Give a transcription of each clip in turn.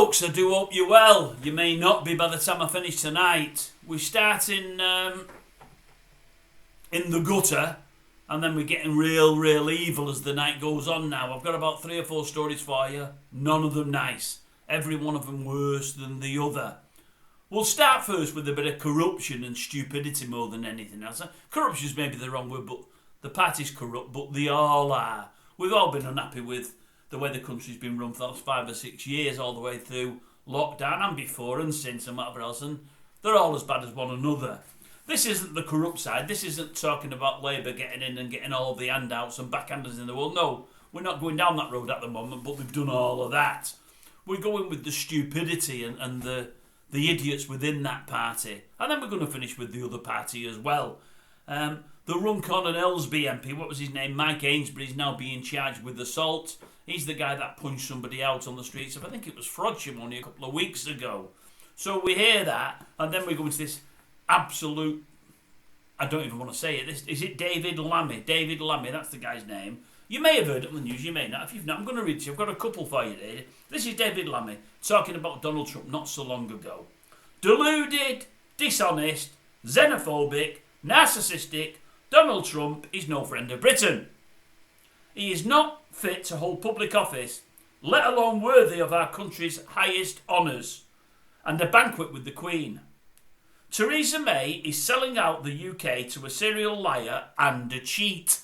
folks, I do hope you're well. You may not be by the time I finish tonight. We're starting in the gutter, and then we're getting real evil as the night goes on now. I've got about 3 or 4 stories for you, none of them nice. Every one of them worse than the other. We'll start first with a bit of corruption and stupidity more than anything else. Corruption's maybe the wrong word, but the party's corrupt, but they all are. We've all been unhappy with the way the country's been run for the last 5 or 6 years, all the way through lockdown and before and since and whatever else, and they're all as bad as one another. This isn't the corrupt side. This isn't talking about Labour getting in and getting all the handouts and backhanders in the world. No, we're not going down that road at the moment, but they've done all of that. We're going with the stupidity and the idiots within that party. And then we're going to finish with the other party as well. The Runcorn and Ellesby MP, what was his name? Mike Ainsbury, is now being charged with assault. He's the guy that punched somebody out on the streets of, I think it was Frodsham only a couple of weeks ago. So we hear that, and then we go into this absolute, I don't even want to say it, is it David Lammy? David Lammy, that's the guy's name. You may have heard it on the news, you may not. If you've not, I'm going to read to you. I've got a couple for you there. This is David Lammy talking about Donald Trump not so long ago. Deluded, dishonest, xenophobic, narcissistic, Donald Trump is no friend of Britain. He is not fit to hold public office, let alone worthy of our country's highest honours, and a banquet with the Queen. Theresa May is selling out the UK to a serial liar and a cheat.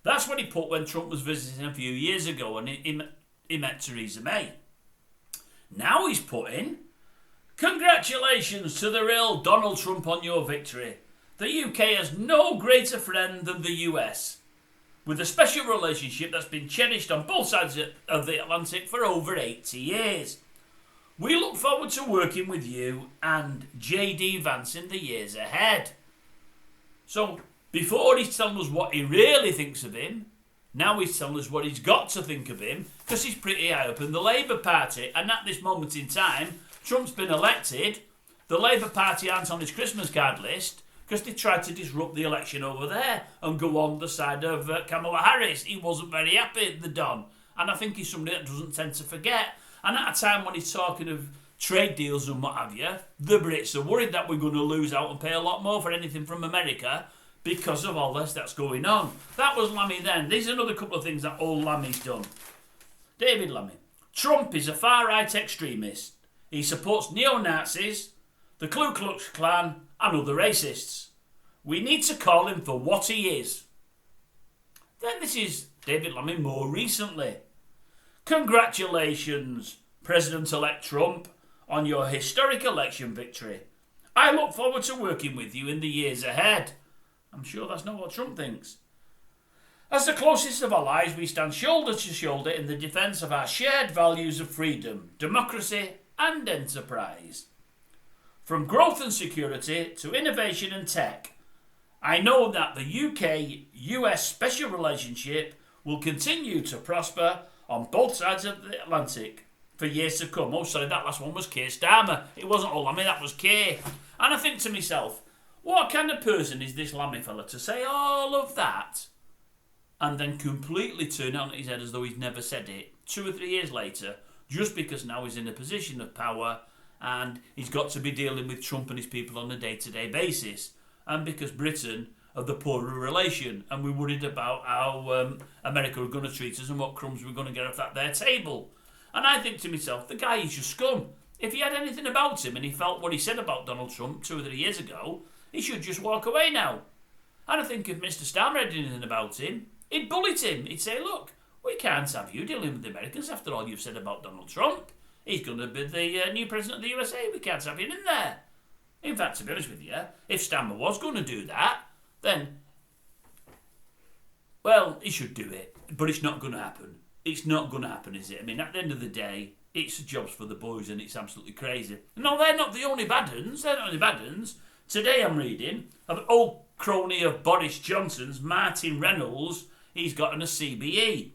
That's what he put when Trump was visiting a few years ago and he met Theresa May. Now he's put in, congratulations to the real Donald Trump on your victory. The UK has no greater friend than the US, with a special relationship that's been cherished on both sides of the Atlantic for over 80 years. We look forward to working with you and J.D. Vance in the years ahead. So, before he's telling us what he really thinks of him, now he's telling us what he's got to think of him, because he's pretty high up in the Labour Party, and at this moment in time, Trump's been elected, the Labour Party aren't on his Christmas card list, because they tried to disrupt the election over there and go on the side of Kamala Harris. He wasn't very happy, the Don. And I think he's somebody that doesn't tend to forget. And at a time when he's talking of trade deals and what have you, the Brits are worried that we're going to lose out and pay a lot more for anything from America because of all this that's going on. That was Lammy then. These are another couple of things that old Lammy's done. David Lammy. Trump is a far-right extremist. He supports neo-Nazis, the Ku Klux Klan, and other racists. We need to call him for what he is. Then this is David Lammy more recently. Congratulations, President-elect Trump, on your historic election victory. I look forward to working with you in the years ahead. I'm sure that's not what Trump thinks. As the closest of allies, we stand shoulder to shoulder in the defence of our shared values of freedom, democracy, and enterprise. From growth and security to innovation and tech, I know that the UK-US special relationship will continue to prosper on both sides of the Atlantic for years to come. Oh, sorry, that last one was Keir Starmer. It wasn't all Lammy, that was Keir. And I think to myself, what kind of person is this Lammy fella to say all of that and then completely turn it on his head as though he's never said it 2 or 3 years later, just because now he's in a position of power and he's got to be dealing with Trump and his people on a day-to-day basis, and because Britain are the poorer relation and we're worried about how America are going to treat us and what crumbs we're going to get off at their table. And I think to myself, the guy is just scum. If he had anything about him and he felt what he said about Donald Trump 2 or 3 years ago, he should just walk away now. And I think if Mr. Starmer had anything about him, he'd bullet him. He'd say, look, we can't have you dealing with the Americans after all you've said about Donald Trump. He's going to be the new president of the USA. We can't have him in there. In fact, to be honest with you, if Starmer was going to do that, then, well, he should do it. But it's not going to happen. It's not going to happen, is it? I mean, at the end of the day, it's jobs for the boys and it's absolutely crazy. No, they're not the only bad uns. They're not the only bad uns. Today I'm reading of an old crony of Boris Johnson's, Martin Reynolds. He's gotten a CBE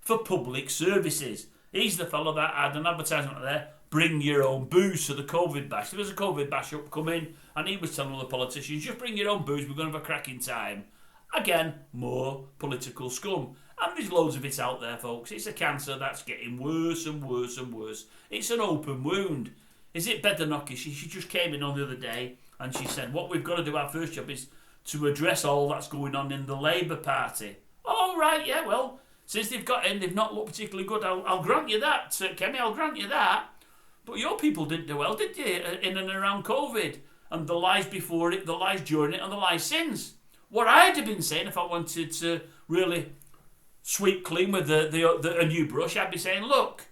for public services. He's the fellow that had an advertisement there, bring your own booze to the COVID bash. There was a COVID bash upcoming and he was telling all the politicians, just bring your own booze, we're going to have a cracking time. Again, more political scum. And there's loads of it out there, folks. It's a cancer that's getting worse and worse and worse. It's an open wound. Is it Bedernocki? She just came in on the other day and she said, what we've got to do, our first job, is to address all that's going on in the Labour Party. Oh, right, yeah, well, since they've got in, they've not looked particularly good. I'll grant you that, Kemi, I'll grant you that. But your people didn't do well, did you, in and around COVID? And the lies before it, the lies during it, and the lies since. What I'd have been saying if I wanted to really sweep clean with a new brush, I'd be saying, look,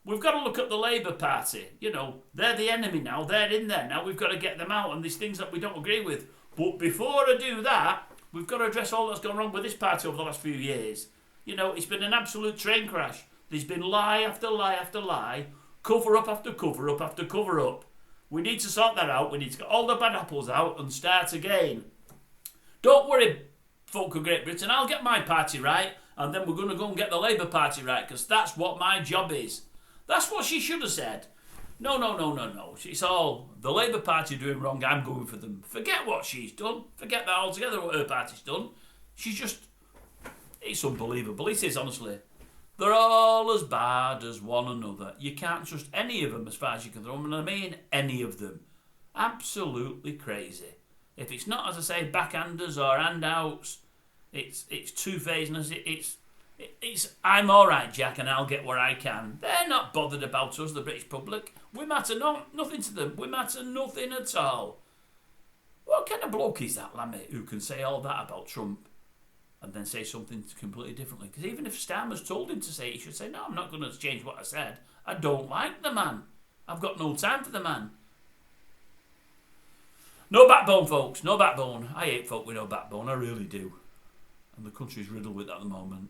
we've got to look at the Labour Party. You know, they're the enemy now. They're in there now. We've got to get them out. And there's things that we don't agree with. But before I do that, we've got to address all that's gone wrong with this party over the last few years. You know, it's been an absolute train crash. There's been lie after lie after lie, cover up after cover up after cover up. We need to sort that out. We need to get all the bad apples out and start again. Don't worry, folk of Great Britain. I'll get my party right, and then we're going to go and get the Labour Party right, because that's what my job is. That's what she should have said. No. It's all the Labour Party doing wrong. I'm going for them. Forget what she's done. Forget that altogether, what her party's done. She's just... It's unbelievable. It is, honestly. They're all as bad as one another. You can't trust any of them as far as you can throw them, and I mean any of them. Absolutely crazy. If it's not, as I say, backhanders or handouts, it's two-facedness. It's I'm all right, Jack, and I'll get where I can. They're not bothered about us, the British public. We matter nothing to them. We matter nothing at all. What kind of bloke is that, Lammy, who can say all that about Trump and then say something completely differently? Because even if Starmer's told him to say it, he should say, no, I'm not going to change what I said. I don't like the man. I've got no time for the man. No backbone, folks. No backbone. I hate folk with no backbone. I really do. And the country's riddled with that at the moment.